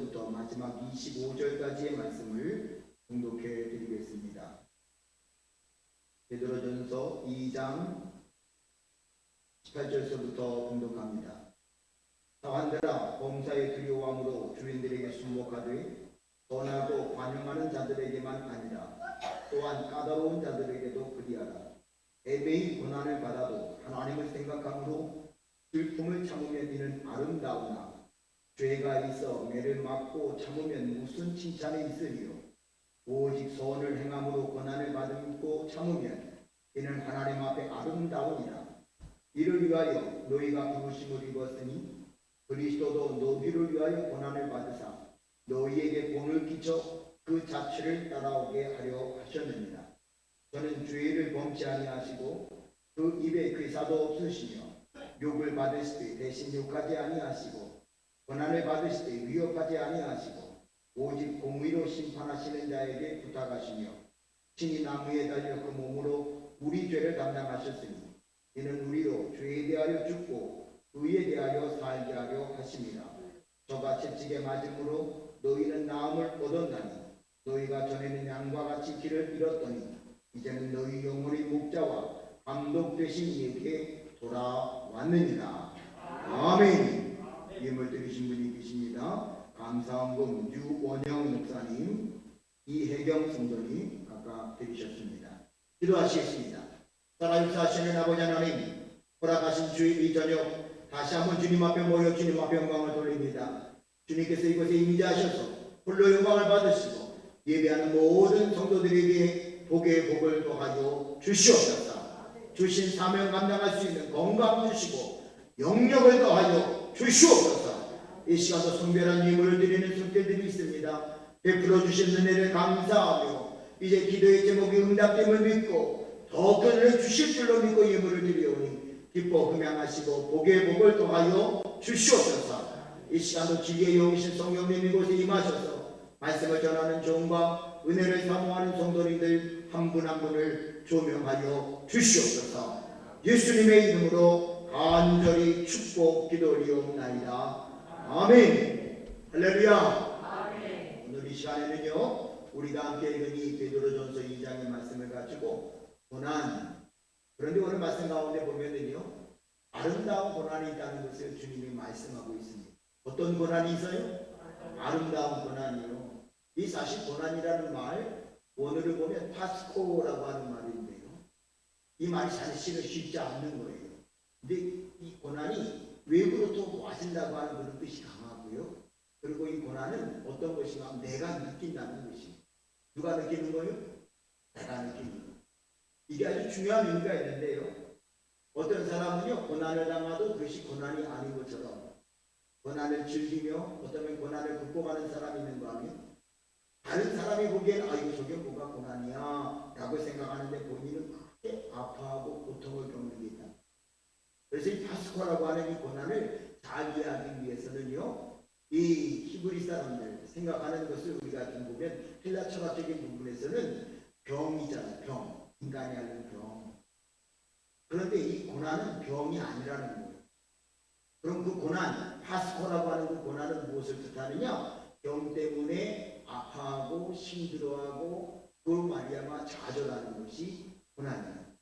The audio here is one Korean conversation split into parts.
18절서부터 마지막 25절까지의 말씀을 봉독해 드리겠습니다. 베드로전서 2장 18절서부터 봉독합니다. 사환들아, 범사에 두려워함으로 주인들에게 순복하되 선하고 관용하는 자들에게만 아니라 또한 까다로운 자들에게도 그리하라. 애매히 고난을 받아도 하나님을 생각함으로 슬픔을 참으면 이는 아름다우나 죄가 있어 매를 맞고 참으면 무슨 칭찬이 있으리요. 오직 선을 행함으로 고난을 받고 참으면 이는 하나님 앞에 아름다우니라. 이를 위하여 너희가 부르심을 입었으니 그리스도도 너희를 위하여 고난을 받으사 너희에게 본을 끼쳐 그 자취를 따라오게 하려 하셨느니라. 저는 죄를 범치 아니하시고 그 입에 괴사도 없으시며 욕을 받으실 때 대신 욕하지 아니하시고 고난을 받으실 때 위협하지 아니하시고 오직 공의로 심판하시는 자에게 부탁하시며 친히 나무에 달려 그 몸으로 우리 죄를 담당하셨으니 이는 우리로 죄에 대하여 죽고 의에 대하여 살게 하려 하심이라. 저가 채찍에 맞음으로 너희는 나음을 얻었나니 너희가 전에는 양과 같이 길을 잃었더니 이제는 너희 영혼의 목자와 감독 되신 이에게 돌아왔느니라. 아멘. 예물 드리신 분이 계십니다. 감사원금 유원영 목사님, 이혜경 성도님 각각 드리셨습니다. 기도하시겠습니다. 살아육사하시는 아버지 하나님, 허락하신 주의 이 저녁 다시 한번 주님 앞에 모여 주님 앞에 영광을 돌립니다. 주님께서 이곳에 임재하셔서 홀로 영광을 받으시고 예배하는 모든 성도들에게 복의 복을 더하여 주시옵소서. 주신 사명 감당할 수 있는 건강 주시고 영력을 더하여 주시옵소서. 이 시간도 성별한 예물을 드리는 손길들이 있습니다. 베풀어 주신 은혜를 감사하며 이제 기도의 제목이 응답됨을 믿고 더 큰 은혜를 주실 줄로 믿고 예물을 드리오니 기뻐 금양하시고 복의 복을 더하여 주시옵소서. 이 시간도 지혜의 영이신 성령님 이곳에 임하셔서 말씀을 전하는 종과 은혜를 사모하는 성도님들 한 분 한 분을 조명하여 주시옵소서. 예수님의 이름으로 간절히 축복 기도리옵나이다. 아멘. 할렐루야. 아멘. 오늘 이 시간에는요 우리가 함께 읽은 이 베드로전서 2장의 말씀을 가지고 고난, 그런데 오늘 말씀 가운데 보면은요 아름다운 고난이 있다는 것을 주님이 말씀하고 있습니다. 어떤 고난이 있어요? 아름다운 고난이요. 이 사실 고난이라는 말 원어를 보면 파스코라고 하는 말인데요, 이 말이 사실은 쉽지 않는 거예요. 근데 이 고난이 외부로부터 와진다고 하는 그런 뜻이 강하고요. 그리고 이 고난은 어떤 것인가 하면 내가 느낀다는 것입니다. 누가 느끼는 거예요? 내가 느끼는 거예요. 이게 아주 중요한 의미가 있는데요, 어떤 사람은요 고난을 당하도 그것이 고난이 아닌 것처럼 고난을 즐기며 어쩌면 고난을 극복하는 사람이 있는가 하면 다른 사람이 보기엔 이거 저게 뭐가 고난이야 라고 생각하는데 본인은 크게 아파하고 고통을 겪는 게 있다. 그래서 이 파스코라고 하는 이 고난을 잘 이해하기 위해서는요 이 히브리 사람들 생각하는 것을 우리가 좀 보면 헬라 철학적인 부분에서는 병이잖아요. 병, 인간이 하는 병. 그런데 이 고난은 병이 아니라는 거예요. 그럼 그 고난, 파스코라고 하는 그 고난은 무엇을 뜻하느냐? 병 때문에 아파하고 힘들어하고 그걸 말미암아 좌절하는 것이 고난이에요.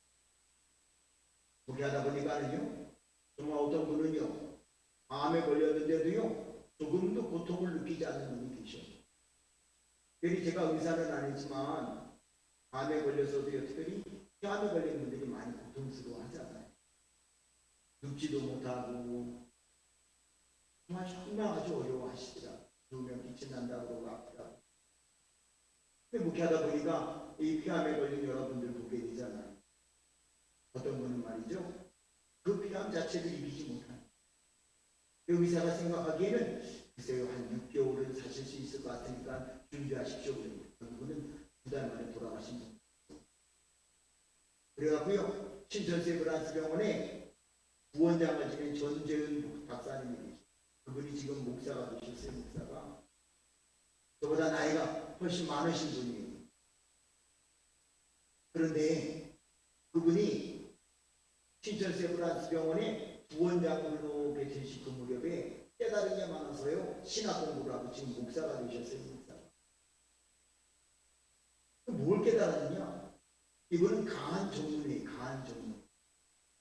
그렇게 하다 보니까는요 정말 어떤 분은요 암에 걸렸는데도요 조금도 고통을 느끼지 않는 분이 계셔요. 특히 제가 의사는 아니지만 암에 걸려서도요, 특별히 폐암에 걸린 분들이 많이 고통스러워 하잖아요. 눕지도 못하고 정말 아주 어려워하시더라. 누우면 빛이 난다고 그러고 아프다고. 근데 묵혀하다 보니까 이 폐암에 걸린 여러분들 보게 되잖아요. 어떤 분은 말이죠, 그 폐암 자체를 이기지 못하는, 그 의사가 생각하기에는 글쎄요 한 6개월은 사실 수 있을 것 같으니까 준비하십시오. 그분은 2달 만에 돌아가신 분. 그래갖고요 신천세 브란스 병원에 부원장을 지낸 전재은 박사님이 계십니다. 그분이 지금 목사가 되셨어요. 목사가 저보다 나이가 훨씬 많으신 분이에요. 그런데 그분이 신천세 브란스 병원에 부원장으로 계신 그 무렵에 깨달은 게 많아서요. 신학 공부를 하고 지금 목사가 되셨어요. 목사가. 뭘 깨달았느냐? 이분은 강한 전문이에요. 강한 전문.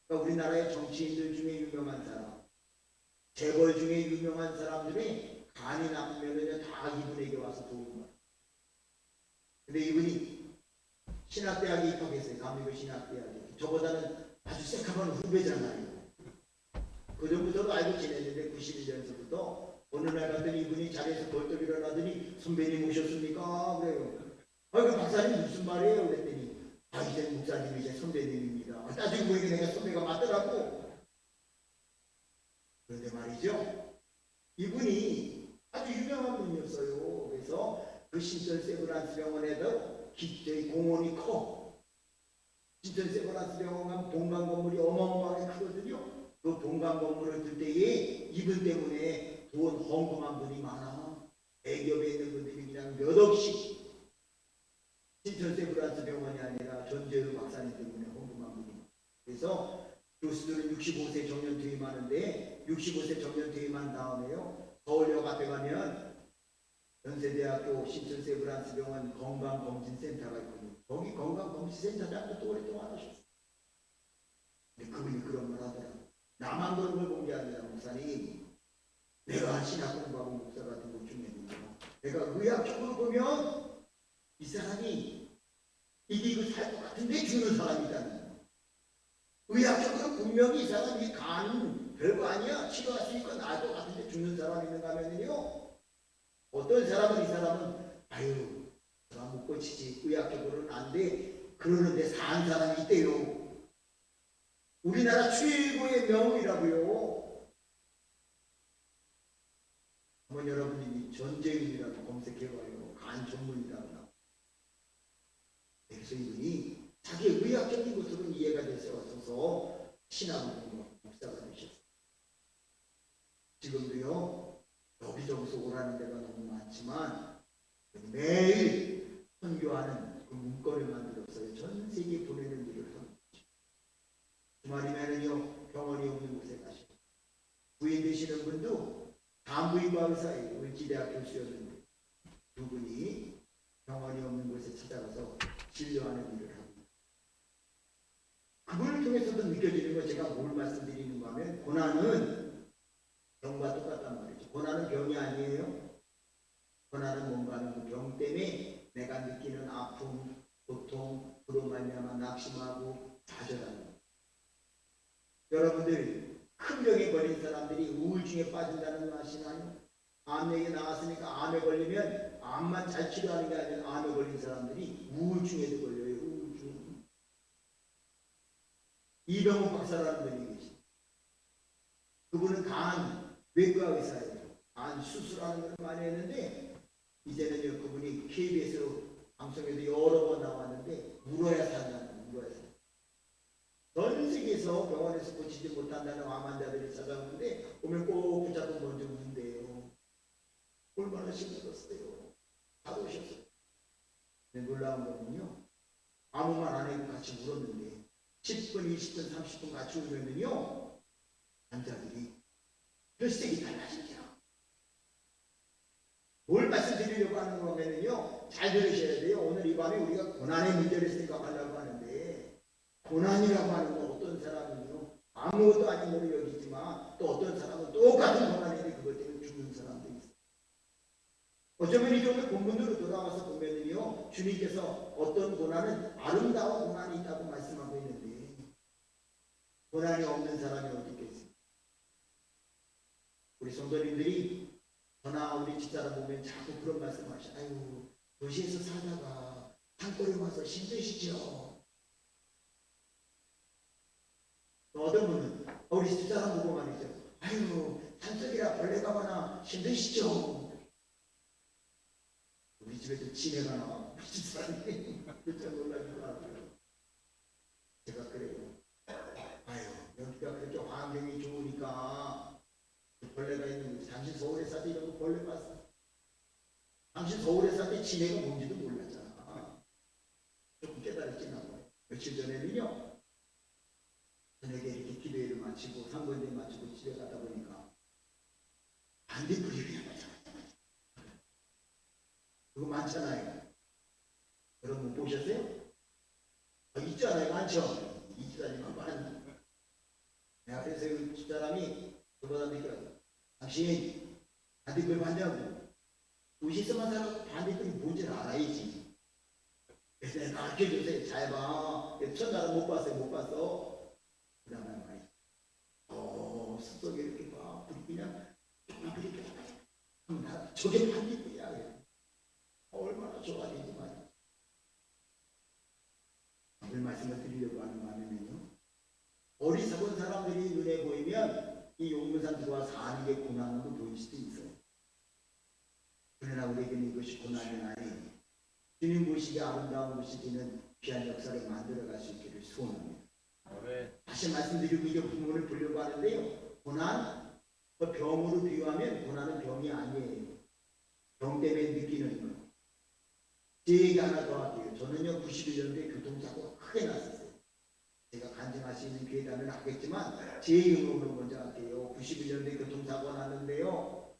그러니까 우리나라의 정치인들 중에 유명한 사람, 재벌 중에 유명한 사람 중에 간이 나쁘면은 다 이분에게 와서 도움을 받아요. 근데 이분이 신학대학에 입학했어요. 감리교 신학대학에. 저보다는 아주 새카만 후배잖아요. 그 전부터도 알고 지냈는데 91년서부터 어느 날 갔더니 이분이 자리에서 벌떡 일어나더니 선배님 오셨습니까? 그래요. 그 박사님 무슨 말이에요? 그랬더니 이제 목사님이 이제 선배님입니다. 따지고 보니까 내가 선배가 맞더라고. 그런데 말이죠. 이분이 아주 유명한 분이었어요. 그래서 그 신천 세브란스 병원에도 저희 공원이 커. 신천 세브란스 병원 가면 동강 건물이 어마어마하게 크거든요. 그 동강 건물을 들 때에 이분 때문에 돈 헌금한 분이 많아. 대기업에 있는 분들이 그냥 몇 억씩 신천 세브란스 병원이 아니라 전재우 박사님 때문에 헌금한 분이 많아. 그래서 교수들은 65세 정년 퇴임하는데 65세 정년 퇴임한 다음에요. 서울역 앞에 가면 연세대학교 신천 세브란스 병원 건강검진센터가 있거든요. 거기 건강검진센터장도 오랫동안 하셨어요. 근데 그분이 그런 말 하더라고요. 나만 그런 걸 본 게 아니라 목사님, 내가 신학 공부하고 목사가 된 것 중에는요, 내가 의학적으로 보면 이 사람이 이기고 살 것 같은데 죽는 사람이다는 거예요. 의학적으로 분명히 이 사람이 간 별거 아니야, 치료할 수 있고 나을 것 같은데 죽는 사람이 있는가 하면요, 어떤 사람은 이 사람은 아유 사람 못 고치지, 의학적으로는 안 돼, 그러는데 산 사람이 있대요. 우리나라 최고의 명의라고요. 한번 여러분이 전재윤이라고 검색해봐요. 간 전문이라고. 그래서 이분이 자기의 의학적인 것으로는 이해가 되셔서 신학을 공부하고 목사가 되셨어요. 지금도요, 여기저기서 오라는 데가 너무 많지만 매일 선교하는 그 문건을 만들어서 전 세계에 보내는 일을 합니다. 주말이면은요, 병원이 없는 곳에 가시고, 부인 되시는 분도 산부인과 의사예요. 을지대학 교수였는데 두 분이 병원이 없는 곳에 찾아가서 진료하는 일을 합니다. 그걸 통해서도 느껴지는 거, 제가 뭘 말씀드리는가 하면 고난은 병과 똑같단 말이죠. 고난은 병이 아니에요. 고난은 뭔가 하는 그 병 때문에 내가 느끼는 아픔, 고통, 그로 말미암아 낙심하고 좌절하는 거예요. 여러분들 큰 병에 걸린 사람들이 우울증에 빠진다는 거 아시나요? 암 얘기 나왔으니까 암에 걸리면 암만 잘 치료하는 게 아니라 암에 걸린 사람들이 우울증에도 걸려요. 우울증. 이병호 박사라는 분이 계십니다. 그분은 간 외과 의사예요. 간 수술하는 걸 많이 했는데 이제는요, 그분이 KBS로 방송에도 여러 번 나왔는데 울어야 산다는, 울어야 산다. 전 세계에서 병원에서 고치지 못한다는 암 환자들이 찾아오는데 오면 꼭 붙잡고 먼저 운대요. 얼마나 힘들었어요. 다 오셨어요. 근데 놀라운 거는요, 아무 말 안 해도 같이 울었는데 10분, 20분, 30분 같이 울면은요, 환자들이 혈색이 달라진대요. 뭘 말씀드리려고 하는 거면은요, 잘 들으셔야 돼요. 오늘 이 밤에 우리가 고난의 문제를 생각하려고 하는데, 고난이라고 하는 건 어떤 사람은요, 아무것도 아닌 걸로 여기지만 또 어떤 사람은 똑같은 고난인데 그것 때문에 죽는 사람도 있어요. 어쩌면 이 오늘 본문으로 돌아와서 보면은요, 주님께서 어떤 고난은 아름다운 고난이 있다고 말씀하고 있는데, 고난이 없는 사람이 어디 있겠습니까? 우리 성도님들이 저나 우리 집사람 보면 자꾸 그런 말씀 하시죠. 아유, 도시에서 살다가 산골에 와서 힘드시죠? 또 어떤 분은 우리 집사람 보고 말이죠. 아유, 산속이라 벌레가 많아 힘드시죠? 우리 집에도 지네가 나와. 우리 집사람이 진짜 놀라기도 하고요. 제가 그래요. 아유, 여기가 그렇게 환경이 좋으니까 벌레가 있는 거지. 당신 서울에 살때 이런 거 벌레 봤어? 당신 서울에 살 때 지네가 뭔지도 몰랐잖아. 조금 깨달았지나 봐요. 며칠 전에는요, 저녁에 이렇게 기도회를 마치고 상번제 마치고 집에 가다 보니까 반딧불이 그냥 그거 많잖아요. 여러분 보셨어요? 있잖아요. 많죠. 이지사님만 많이. 내가 그래서 그 집사람이 그보다 믿더라고. 당신 반딧불 봤냐고. 도시에서만 살아 반딧불이 뭔지 알아야지. 그래서 내가 가르쳐주세요. 잘 봐. 첫날은 못 봤어요. 못 봤어. 그 다음에 말이야. 숲속에 이렇게 봐. 불이 그냥 조금만 불이 그냥 저게 반딧불이야. 얼마나 좋아지지 말이야. 오늘 말씀을 드리려고 하는 마음에는요. 어리석은 사람들이 눈에 보이면 이 용문산 들어와 사는 게 고난으로 보일 수도 있어요. 그러나 우리에게는 이것이 고난이 아닌 주님 보시기에 아름다운 보시기는 귀한 역사를 만들어갈 수 있기를 소원합니다. 다시 말씀드리고 이게 부모를 보려고 하는데요. 고난, 병으로 비유하면 고난은 병이 아니에요. 병 때문에 느끼는 것. 제 얘기 하나 더 할게요. 저는요 91년도에 교통사고가 크게 났었어요. 제가 간증할 수 있는 기회 되면 하겠지만 제 경험으로 먼저 할게요. 91년도에 교통사고가 났는데요.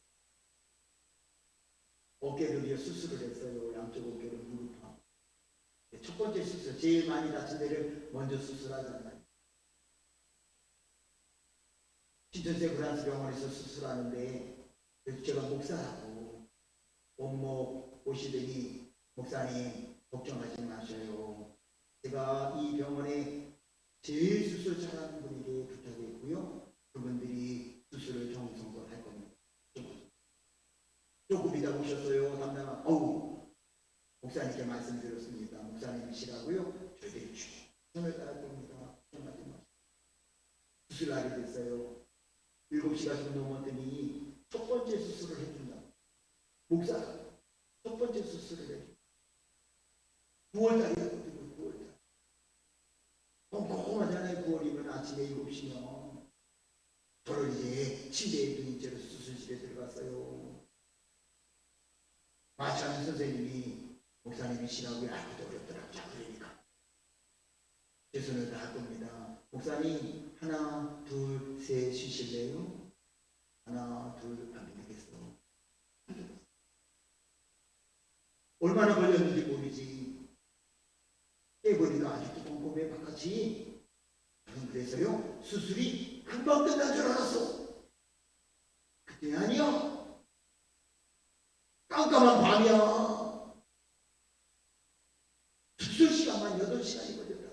어깨를 수술을 했어요. 양쪽 어깨를 무릎하고. 첫 번째 수술, 제일 많이 다친 데를 먼저 수술하잖아요. 신천세 그란스 병원에서 수술하는데 제가 목사라고 원목 오시더니 목사님 걱정하지 마셔요. 제가 이 병원에 제일 수술 잘하는 분에게 부탁했고요. 그분들이 수술을 정성껏 할 겁니다. 조금 이따 오셨어요. 담당 목사님께 말씀드렸습니다. 목사님이시라고요. 저희들이 최선을 다할 겁니다. 걱정하지 마시고. 수술하게 됐어요. 7시가 좀 넘었더니 첫 번째 수술을 해준다. 목사 첫 번째 수술을 해준다. 9월달이거든요. 9월달. 꼼꼼하잖아요. 9월이면 아침에 7시면. 저를 이제 침대에 누인 채로 수술실에 들어갔어요. 마찬가지 선생님이 목사님이시라고 알고도 어렵더라고요. 그러니까 최선을 다할 겁니다. 목사님 하나 둘 셋 쉬실래요? 하나 둘 안 되겠어. 얼마나 걸렸는지 모르지. 깨버리가 아직도 꼼꼼해 바깥이. 저는 그래서요 수술이 금방 끝난 줄 알았어. 그때 아니야. 깜깜한 밤이야. 수술 시간만 8시간이 걸렸다.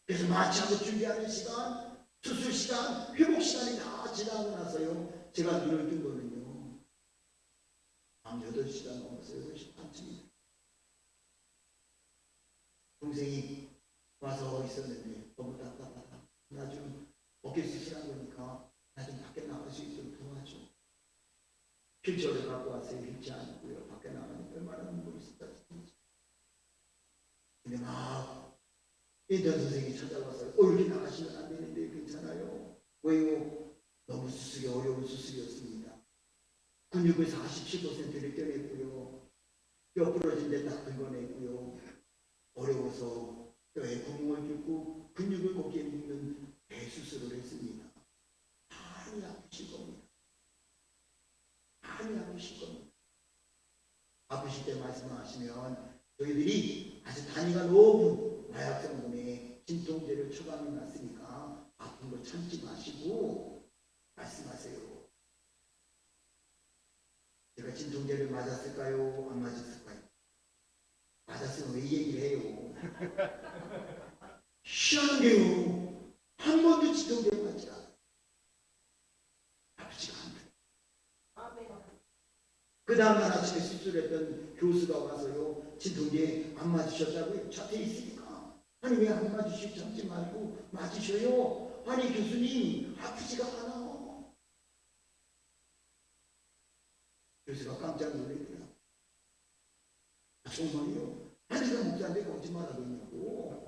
그래서 마취하고 준비하는 시간, 수술 시간, 회복 시간이 다 지나고 나서요. 제가 눈을 뜬 거는요. 밤 8시간 넘었어요. 8시 반쯤이다. 동생이 와서 있었는데 너무 답답하다. 나 좀 어깨 수술한 거니까 나 좀 밖에 나갈 수 있도록 도와줘. 휠체어를 갖고 왔어요. 휠체어 아니고요. 밖에 나가니까 얼마나 눈물이 쏟아지는지. 근데 막 인턴 선생님이 찾아와서 이렇게 나가시면 안 되는데 괜찮아요. 왜요? 너무 수술이 어려운 수술이었습니다. 근육을 47%를 떼냈고요. 뼈 부러진 데 딱 긁어냈고요. 어려워서 뼈에 구멍을 뚫고 근육을 곱게 묶는 대수술을 했습니다. 많이 아프실 겁니다. 많이 아프실 겁니다. 아프실 때 말씀하시면 저희들이 아주 단위가 높은 마약성분의 진통제를 처방해 놨으니까 아픈 거 참지 마시고 말씀하세요. 제가 진통제를 맞았을까요? 안 맞았을까요? 맞았으면 왜 이 얘기를 해요? 희한하게요. 한 번도 진통제를 맞지 않아요. 아프지가 않아요. 그 다음날 아침에 수술했던 교수가 와서요. 진통제 안 맞으셨다고요? 자퇴 있으니까. 아니 왜 안 맞으시고 참지 말고 맞으셔요? 아니 교수님 아프지가 않아. 교수가 깜짝 놀랐더라. 정말요? 아니 내가 목사한테 거짓말하고 있냐고.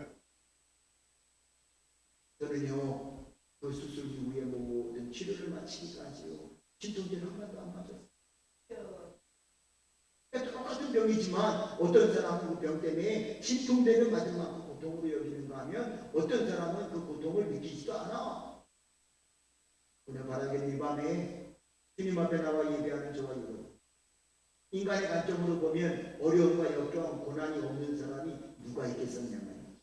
저는요 그 수술 이후에 모든 치료를 마치기까지요 진통제를 한 번도 안 맞았어요. 똑같은 병이지만 어떤 사람은 그 병 때문에 진통제를 맞을 만큼 고통으로 여기는가 하면 어떤 사람은 그 고통을 느끼지도 않아. 오늘 바라기는 이 밤에 주님 앞에 나와 예배하는 저와 여러분, 인간의 관점으로 보면 어려움과 역경, 고난이 없는 사람이 누가 있겠었냐면,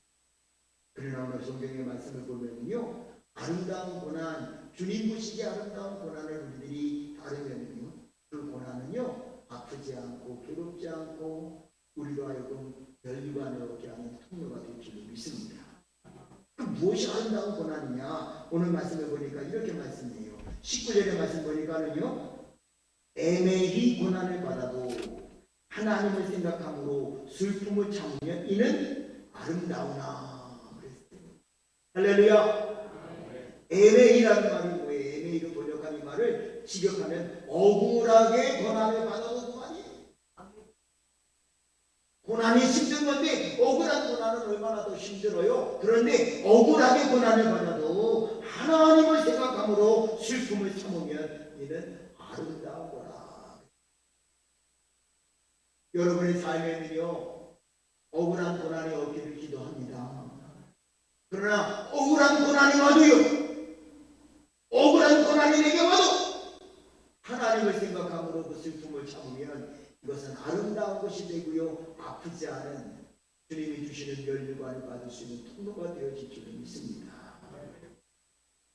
그러나 오늘 성경의 말씀을 보면요, 아름다운 고난, 주님 보시기에 아름다운 고난을 우리들이 따르면요, 그 고난은요 아프지 않고 괴롭지 않고 우리로 하여금 멸류관을 얻게 하는 통로가 될 줄로 믿습니다. 그 무엇이 아름다운 고난이냐? 오늘 말씀을 보니까 이렇게 말씀해요. 19절의 말씀 보니까는요, 애매히 고난을 받아도 하나님을 생각함으로 슬픔을 참으면 이는 아름다우나 그랬어요. 할렐루야. 애매히라는 말이 뭐예요? 애매히로 번역한 이 말을 직역하면 억울하게 고난을 받아도 그만이에요. 고난이 힘든 건데 억울한 고난은 얼마나 더 힘들어요. 그런데 억울하게 고난을 받아도 하나님을 생각함으로 슬픔을 참으면 이는 아름다운 거라. 여러분의 삶에는요 억울한 고난이 없기를 기도합니다. 그러나 억울한 고난이 와도요, 억울한 고난이 내게 와도 하나님을 생각함으로 그 슬픔을 참으면 이것은 아름다운 것이 되고요, 아프지 않은 주님이 주시는 멸류관을 받을 수 있는 통로가 되어질 줄을 믿습니다.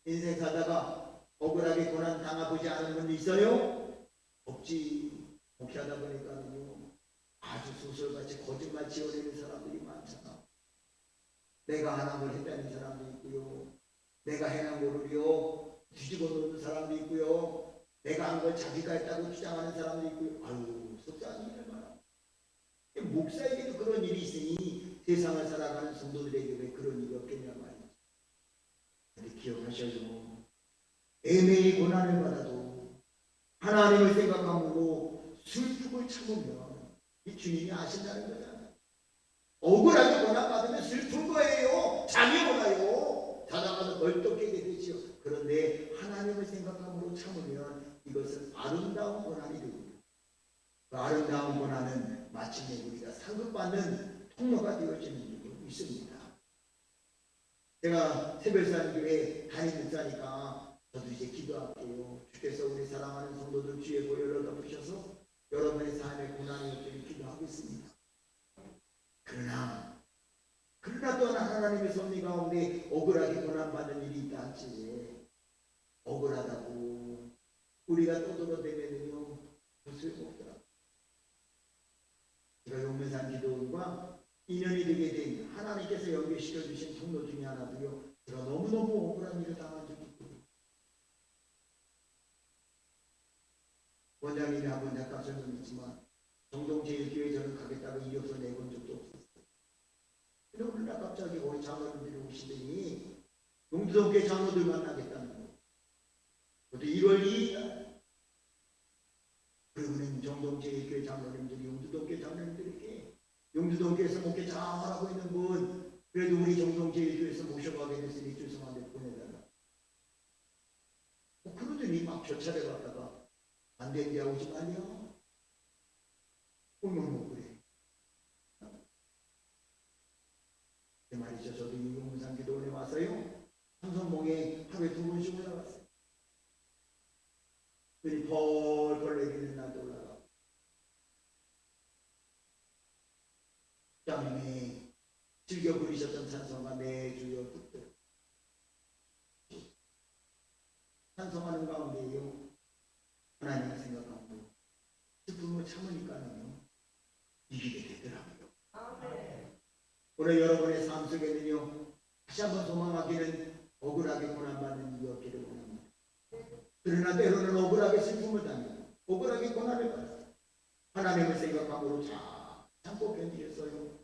인생 사다가 억울하게 고난 당해보지 않은 분도 있어요? 없지. 목회하다 보니까는요 아주 소설같이 거짓말 지어내는 사람들이 많잖아. 내가 안 한 걸 했다는 사람도 있고요, 내가 해난 거를요 뒤집어 놓는 사람도 있고요, 내가 한 걸 자기가 했다고 주장하는 사람도 있고요. 아유 속상한 일을 말아. 목사에게도 그런 일이 있으니 세상을 살아가는 성도들에게 왜 그런 일이 없겠냐 말이죠. 근데 기억하셔요. 애매히 고난을 받아도 하나님을 생각함으로 슬픔을 참으면 이 주님이 아신다는 거잖아요. 억울하게 고난 받으면 슬픈 거예요. 잠이 오나요. 자다가도 벌떡 깨게 되지요. 그런데 하나님을 생각함으로 참으면 이것은 아름다운 고난이 됩니다. 그 아름다운 고난은 마침내 우리가 상급받는 통로가 되어지는 줄로 믿습니다. 제가 새별산교회 담임 목사니까 저도 이제 기도할게요. 주께서 우리 사랑하는 성도들 주의 보혈을 덮으셔서 여러분의 삶의 고난이 없기를 기도하겠습니다. 그러나 또한 하나님의 섭리 가운데 억울하게 고난받는 일이 있다 할지, 억울하다고 우리가 떠들어대면요 쓸모없더라고요. 제가 용면산 기도원과 인연이 되게 된 하나님께서 연결시켜 주신 통로 중에 하나도요, 제가 너무너무 억울한 일을 당한 적이 있거든요. 원장님이 한번 잠깐 설명했지만 정동제일교회 저는 가겠다고 이력서 내본 적도 없었어요. 근데 오늘 날 갑자기 우리 장로님들이 오시더니 용두동교회 장로들 만나겠다는 거예요. 그것도 1월 2일 날. 그러고는 정동제일교회 장로님들이 용두동교회 장로님들에게 용두동교회에서 목회 잘하고 있는 분, 그래도 우리 정동제일교회에서 모셔가게 됐으니 죄송한데 보내달라. 그러더니 막 교차를 받다가 안 된대 오지 말려. 뭐 그래. 그 말이죠. 저도 이 용문산 기도원에 와서요, 삼성봉에 하루에 2번씩 올라갔어요. 눈이 펄펄 내리는 날도 올라가고, 장님이 즐겨 부르셨던 찬송가 매주 듣고 찬송하는 가운데요, 하나님을 생각하고 슬픔을 참으니까는요 이기게 되더라고요. 오늘 여러분의 삶 속에는요 다시 한번 소망하기는 억울하게 고난받는 일이 없기를 원합니다. 그러나 때로는 억울하게 슬픔을 당하고 억울하게 고난을 받아요. 하나님을 생각함으로 잘 참고 견디셨어요.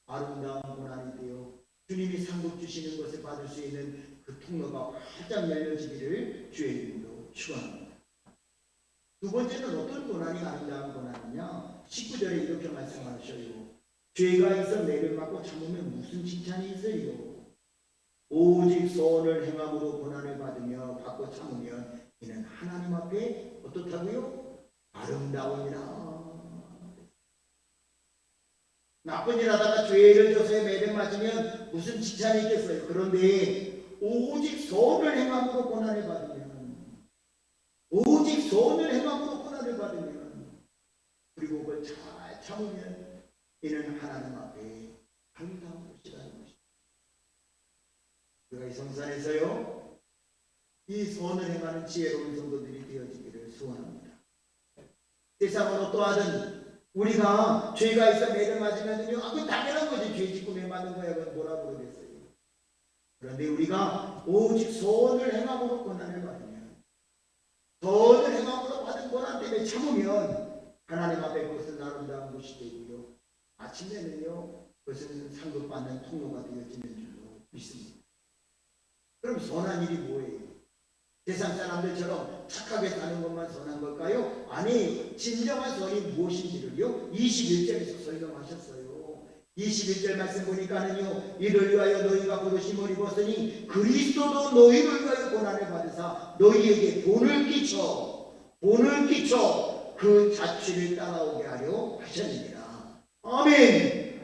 아름다운 고난이 되어 주님이 상급 주시는 것을 받을 수 있는 그 통로가 활짝 열려지기를 주의 이름으로 축원합니다. 두 번째는 어떤 고난이 아름다운 고난이냐? 19절에 이렇게 말씀하셔요. 죄가 있어 매를 맞고 참으면 무슨 칭찬이 있어요? 오직 선을 행함으로 고난을 받으며 받고 참으면 이는 하나님 앞에 어떻다고요? 아름다우니라. 나쁜 일 하다가 죄를 져서 매를 맞으면 무슨 칭찬이 있겠어요? 그런데 오직 선을 행함으로 고난을 받으면 오직 선을 행함으로 고난을 받으면, 그리고 그걸 잘 참으면 이는 하나님 앞에 아름다운 것이라는 것입니다. 우리가 이 성산에서요, 이 선을 행하는 지혜로운 성도들이 되어지기를 소원합니다. 세상은 어떠하든 우리가 죄가 있어 매를 맞으면요, 그 당연한 거지. 죄 짓고 매 맞는 거야. 그건 뭐라 그러겠어요. 그런데 우리가 오직 선을 행함으로 고난을 받으면, 선을 행함으로 받은 고난 때문에 참으면 하나님 앞에 그것은 아름다운 것이 되고요, 아침에는요 그것은 상급받는 통로가 되어지는 줄로 믿습니다. 그럼 선한 일이 뭐예요? 세상 사람들처럼 착하게 사는 것만 선한 걸까요? 아니에요. 진정한 선이 무엇인지를요 21절에서 설명하셨어요. 21절 말씀 보니까는요, 이를 위하여 너희가 부르심을 입었으니 그리스도도 너희를 위하여 고난을 받으사 너희에게 본을 끼쳐 그 자취를 따라오게 하려 하셨느니라. 아멘.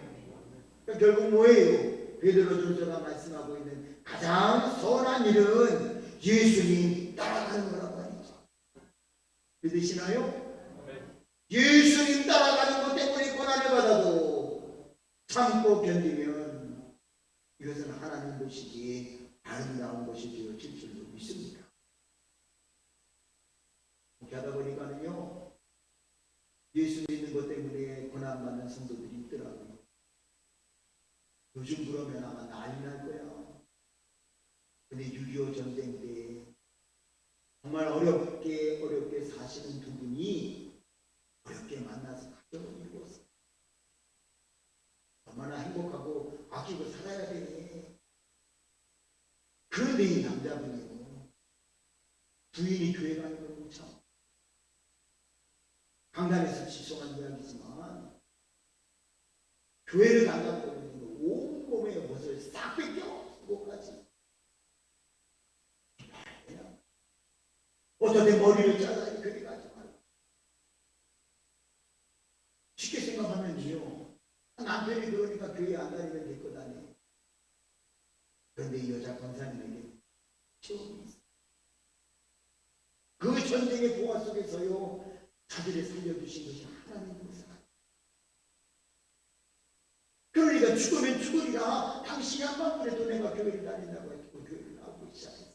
그러니까 결국 뭐예요? 베드로전서가 말씀하고 있는 가장 선한 일은 예수님 따라가는 거라고 하니까 믿으시나요? 예수님 따라가는 것 때문에 고난을 받아도 참고 견디면 이것은 하나님 보시기에 아름다운 것이 되어질 줄로 믿습니다. 그렇게 하다 보니까는요, 예수 믿는 것 때문에 고난받는 성도들이 있더라고요. 요즘 그러면 아마 난리 날 거야. 근데 6.25 전쟁 때 정말 어렵게 사시는 두 분이 어렵게 만나서 가정을 이루었어요. 얼마나 행복하고 아끼고 살아야 돼. 그런데 이 남자분이요, 부인이 교회 가는 걸 못 참아. 강단에서 지송한 이야기지만 교회를 간다고 하면 온몸에 옷을 싹 뺏겨 쓰고까지. 어쩌면 머리를 잘라 교회 가지 말고. 쉽게 생각하면요, 남편이 그러니까 교회 안 다니면 될 것 아니에요. 그런데 이 여자 권사님에게 체험이 있어요. 그 전쟁의 보화 속에서요, 자기를 살려주신 것이 하나님의 역사. 그러니까 죽으면 죽으리라. 당신이 한 번 그래도 내가 교회를 다닌다고 했고 교회를 나오기 시작했어요.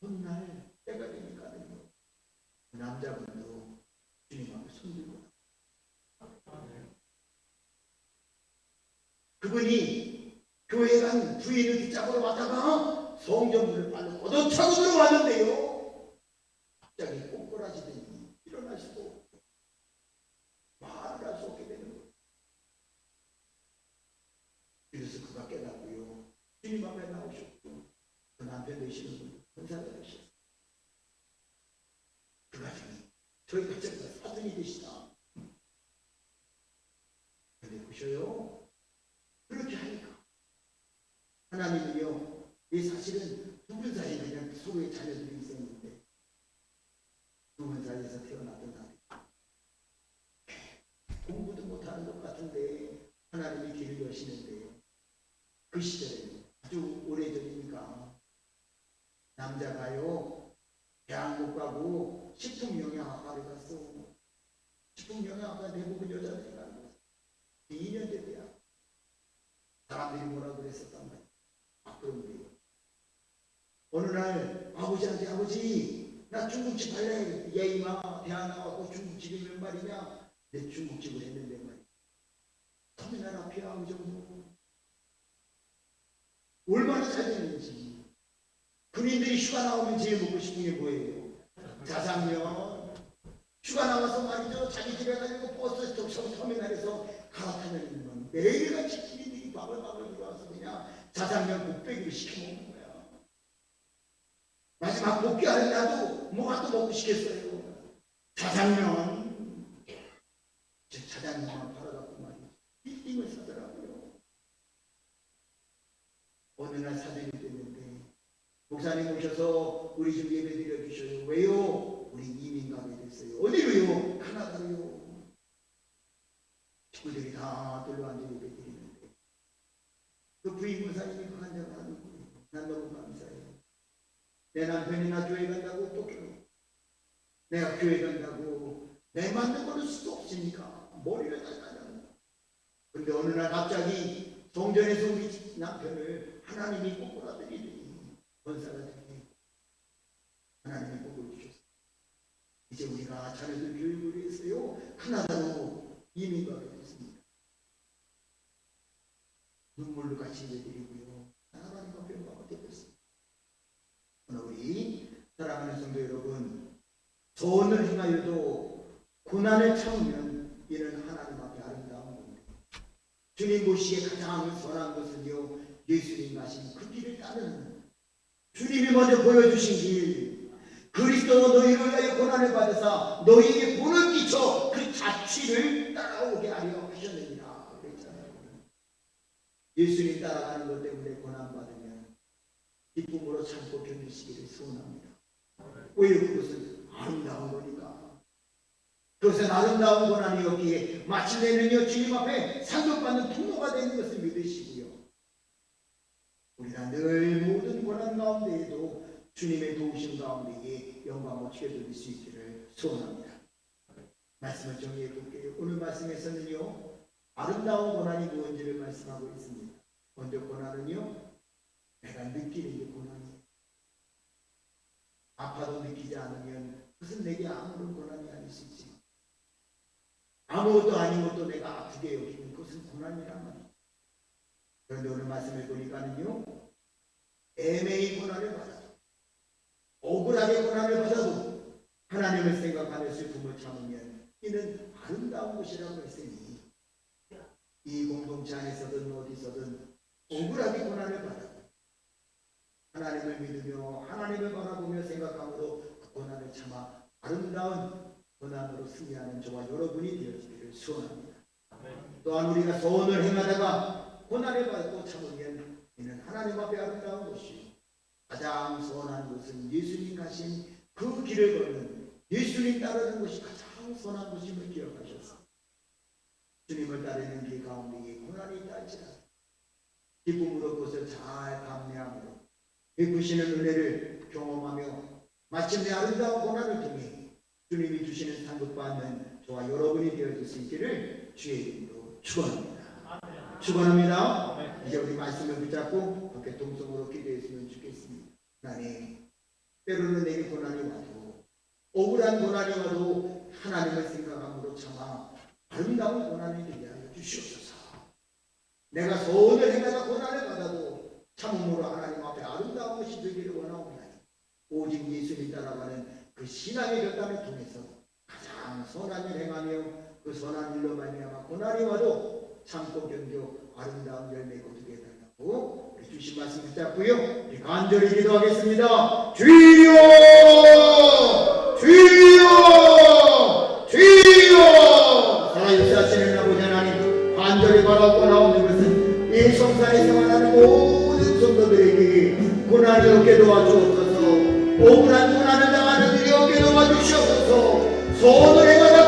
훗날 때가 되니까는요, 그 남자분도 주님 앞에 손들고 그분이 교회 간 부인을 붙잡으러 왔다가 성전문을 빨리 걷어차고 들어왔는데요, 갑자기 꼬꾸라지더니 일어날 수도 없고 말을 할 수 없게 되는 거예요. 그래서 그가 깨닫고요, 주님 앞에 나오셨고 그 남편 되시는 분 권사가 되셨어요. 그 가정이 저희 가정과 사돈이 되시다. 근데 보셔요, 그렇게 하니까 하나님은요, 이 사실은 두 분 사이에 그냥 서로의 자녀들이 있었는데 두 분 사이에서 태어났던 아들, 공부도 못하는 것 같은데 하나님이 길을 여시는데, 그 시절에 아주 오래전이니까 남자가요 대학 못 가고 식품영양학과를 갔어. 식품영양학과 대부분 여자들이 가는 거야. 2년제 대학. 사람들이 뭐라고 그랬었단 말이야. 그런데 어느 날 아버지한테, 아버지 나 중국집 할래. 야 이마 대학 나와서 중국집이면 말이냐. 내 중국집을 했는데 말이야. 터미널 앞이야. 그 정도. 얼마나 잘 되는지. 군인들이 휴가 나오면 제일 먹고 싶은 게 뭐예요? 자장면. 휴가 나와서 말이죠, 자기 집에 가지고 버스 터미널에서 갈아타면 매일같이 군인들이 밥을 들어와서 그냥 자장면 곱빼기를 시켜 먹는 거야. 마지막 복귀하는 날도 뭐가 또 먹고 싶겠어요? 자장면. 자장면만 팔아갖고 말이죠, 빌딩을 사더라고요. 어느 날 사진이 됐는데 목사님 오셔서 우리 집 예배 드려주셔요. 왜요? 우리 이민 가게 됐어요. 어디로요? 카나다로요. 친구들이 다 둘러앉아 예배 드리는데 그 부인 목사님이 그 간증을 하는 거예요. 난 너무 감사해요. 내 남편이 나 교회 간다고 또 내가 교회 간다고 내 만든 거를 수도 없으니까 머리를 닦아요. 근데 어느 날 갑자기 성전에서 우리 남편을 하나님이 꼬꾸라들이더니 권사가 되니 하나님이 꼬꾸를 주셨어요. 이제 우리가 자녀들 교육을 위해서요 하나로 이민 가게 됐습니다. 눈물로 같이 예드리고요 하나님 앞에 영광을 드렸습니다. 오늘 우리 사랑하는 성도 여러분, 소원을 행하여도 고난을 참으면 이는 하나님 앞에 아름다운 겁니다. 주님 보시기에 가장 선한 것은요 예수님 가신 그 길을 따르는, 주님이 먼저 보여주신 길, 그리스도는 너희를 위하여 고난을 받으사 너희에게 본을 끼쳐 그 자취를 따라오게 하려 하셨느니라 그랬잖아요. 예수님 따라가는 것 때문에 고난받으면 기쁨으로 참고 견디시기를 소원합니다. 왜? 그것은 아름다운 거니까. 그것은 아름다운 고난이었기에 마침내는요 주님 앞에 상급받는 통로가 되는 것을 믿으시고요, 우리가 늘 모든 고난 가운데에도 주님의 도우심 가운데에 영광을 취해드릴 수 있기를 소원합니다. 말씀을 정리해 볼게요. 오늘 말씀에서는요 아름다운 고난이 무엇인지를 말씀하고 있습니다. 먼저 고난은요 내가 느끼는 게 고난이에요. 아파도 느끼지 않으면 그것은 내게 아무런 고난이 아닐 수 있지만, 아무것도 아닌 것도 내가 아프게 여기면 그것은 고난이란 말이에요. 그런데 오늘 말씀을 보니까는요 애매히 고난을 받아도, 억울하게 고난을 받아도 하나님을 생각하며 슬픔을 참으면 이는 아름다운 것이라고 했으니, 이 공동체 안에서든 어디서든 억울하게 고난을 받아도 하나님을 믿으며 하나님을 바라보며 생각함으로 그 고난을 참아 아름다운 고난으로 승리하는 저와 여러분이 되어지기를 소원합니다. 또한 우리가 소원을 행하다가 고난을 받고 참으면 이는 하나님 앞에 아름다운 것이, 가장 선한 것은 예수님 가신 그 길을 걷는, 예수님 따르는 것이 가장 선한 것임을 기억하셨습니다. 주님을 따르는 길 가운데에 고난이 있다 할지라도 기쁨으로 그것을 잘 감내함으로 베푸시는 은혜를 경험하며 마침내 아름다운 고난을 통해 주님이 주시는 상급받는 저와 여러분이 되어줄 수 있기를 주의 이름으로 축원합니다. 축원합니다. 이제 우리 말씀을 붙잡고 함께 동성으로 기도했으면 좋겠습니다. 하나님, 때로는 내게 고난이 와도, 억울한 고난이 와도 하나님을 생각함으로 참아 아름다운 고난이 되게 하여 주시옵소서. 내가 소원을 행하다 고난을 받아도 참음으로 하나님 앞에 아름다운 것이 되기를 원하옵나니, 오직 예수님 따라가는 그 신앙의 결단을 통해서 가장 선한 일 행하며 그 선한 일로 말미암아 고난이 와도 참고 견뎌 아름다운 열매 거두게 해달라고 주신 말씀 붙잡고요 간절히 기도하겠습니다. 주여 주여 주여. 살아계시는 아버지 하나님, 간절히 바라고 나오는 것은 이 성산에 생활하는 모든 성도들에게 고난이 없게 도와주옵소서. 억울한 고난을 당하는 일이 없게 도와주시옵소서. 소원을 행하는